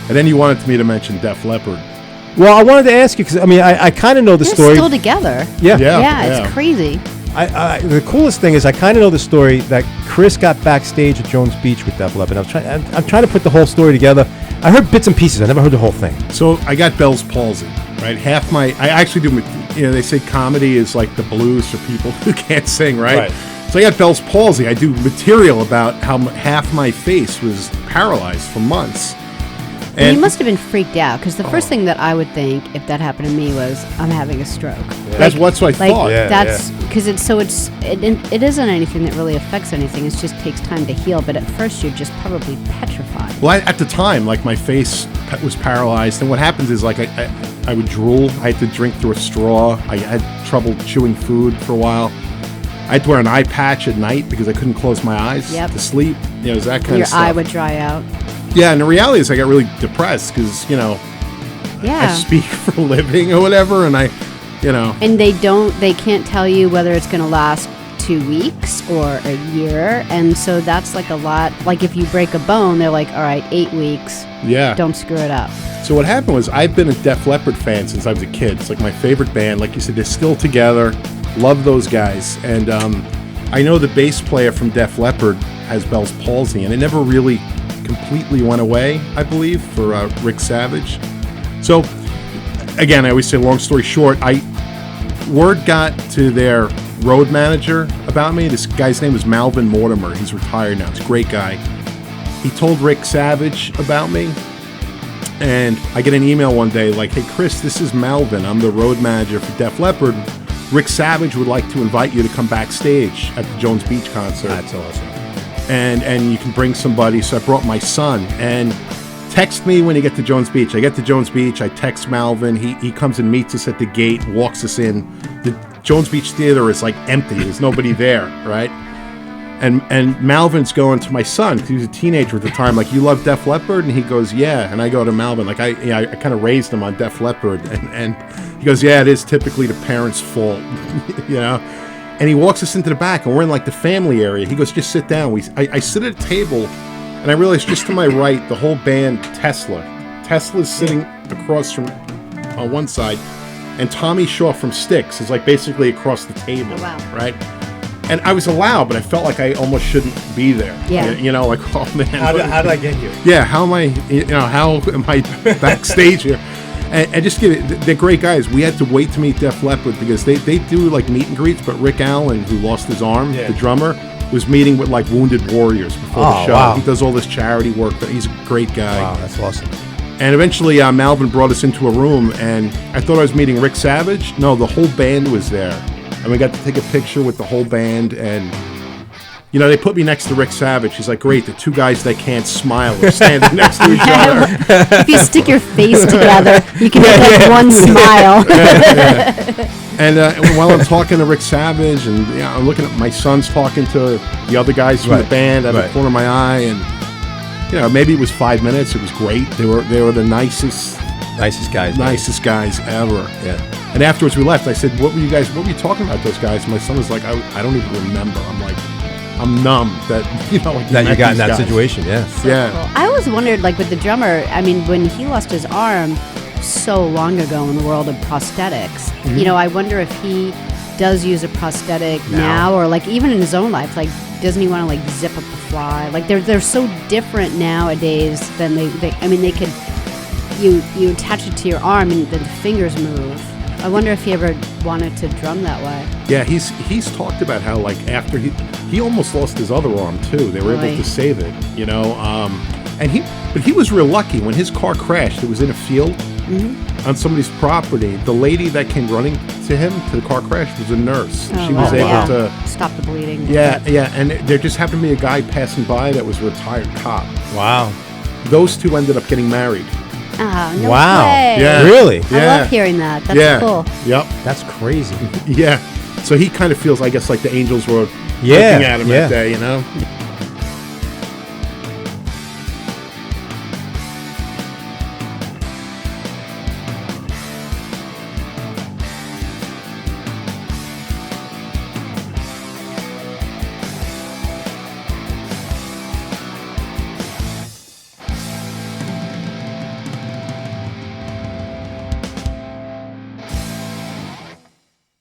And then you wanted me to mention Def Leppard. Well, I wanted to ask you because I kind of know the story. They're still together. Yeah. It's crazy. The coolest thing is I kind of know the story that Chris got backstage at Jones Beach with Def Leppard. I'm trying to put the whole story together. I heard bits and pieces. I never heard the whole thing. So I got Bell's palsy, right? I actually do. They say comedy is like the blues for people who can't sing, right? So I got Bell's palsy. I do material about how half my face was paralyzed for months. And you must have been freaked out because the first thing that I would think if that happened to me was I'm having a stroke. Yeah. That's what I thought. That's because it isn't anything that really affects anything. It just takes time to heal. But at first you're just probably petrified. Well, at the time, like my face was paralyzed, and what happens is like I would drool. I had to drink through a straw. I had trouble chewing food for a while. I had to wear an eye patch at night because I couldn't close my eyes to sleep. It was that kind of stuff. Your eye would dry out. Yeah, and the reality is I got really depressed because, I speak for a living or whatever, and And they can't tell you whether it's going to last 2 weeks or a year, and so that's like a lot. Like if you break a bone, they're like, all right, 8 weeks. Yeah. Don't screw it up. So what happened was I've been a Def Leppard fan since I was a kid. It's like my favorite band. Like you said, they're still together. Love those guys. And I know the bass player from Def Leppard has Bell's palsy, and it never really completely went away, I believe, for Rick Savage. So, again, I always say, long story short, word got to their road manager about me. This guy's name was Malvin Mortimer. He's retired now. He's a great guy. He told Rick Savage about me, and I get an email one day like, hey, Chris, this is Malvin. I'm the road manager for Def Leppard. Rick Savage would like to invite you to come backstage at the Jones Beach concert. That's awesome. And you can bring somebody. So I brought my son. And text me when you get to Jones Beach. I get to Jones Beach. I text Malvin. He comes and meets us at the gate, walks us in. The Jones Beach Theater is like empty. There's nobody there, right? And Malvin's going to my son, because he was a teenager at the time, like, you love Def Leppard? And he goes, yeah. And I go to Malvin, like, I kind of raised him on Def Leppard. And he goes, yeah, it is typically the parents' fault, And he walks us into the back, and we're in like the family area. He goes, just sit down. I sit at a table, and I realize just to my right, the whole band, Tesla's sitting across from on one side, and Tommy Shaw from Styx is like basically across the table, right? And I was allowed, but I felt like I almost shouldn't be there. Yeah. Like, oh man, how did I get here? Yeah, how am I backstage here? And just give it, they're great guys. We had to wait to meet Def Leppard because they do like meet and greets, but Rick Allen, who lost his arm, the drummer, was meeting with like wounded warriors before the show. Wow. He does all this charity work, but he's a great guy. Wow, that's awesome. And eventually Malvin brought us into a room, and I thought I was meeting Rick Savage. No, the whole band was there. And we got to take a picture with the whole band, and they put me next to Rick Savage. He's like, great, the two guys that can't smile are standing next to each other. If you stick your face together, you can make one smile. And while I'm talking to Rick Savage, and I'm looking at my son's talking to the other guys from the band out of the corner of my eye, and maybe it was 5 minutes. It was great. They were the nicest guys ever. Yeah. And afterwards we left. I said, what were you talking about, those guys? And my son was like, I don't even remember. I'm like, I'm numb that that you got in that situation. Yeah. So cool. I always wondered, like with the drummer, I mean, when he lost his arm so long ago in the world of prosthetics, I wonder if he does use a prosthetic now, or like even in his own life, like doesn't he want to like zip up the fly? Like they're so different nowadays than they could, you attach it to your arm and the fingers move. I wonder if he ever wanted to drum that way. Yeah, he's talked about how like after he almost lost his other arm too. They were able to save it, but he was real lucky when his car crashed. It was in a field on somebody's property. The lady that came running to him to the car crash was a nurse. She was able to stop the bleeding. Yeah, and there just happened to be a guy passing by that was a retired cop. Wow. Those two ended up getting married. Oh, no way. Yeah. Really? I love hearing that. That's cool. Yep. That's crazy. Yeah. So he kind of feels, I guess, like the angels were looking at him that day,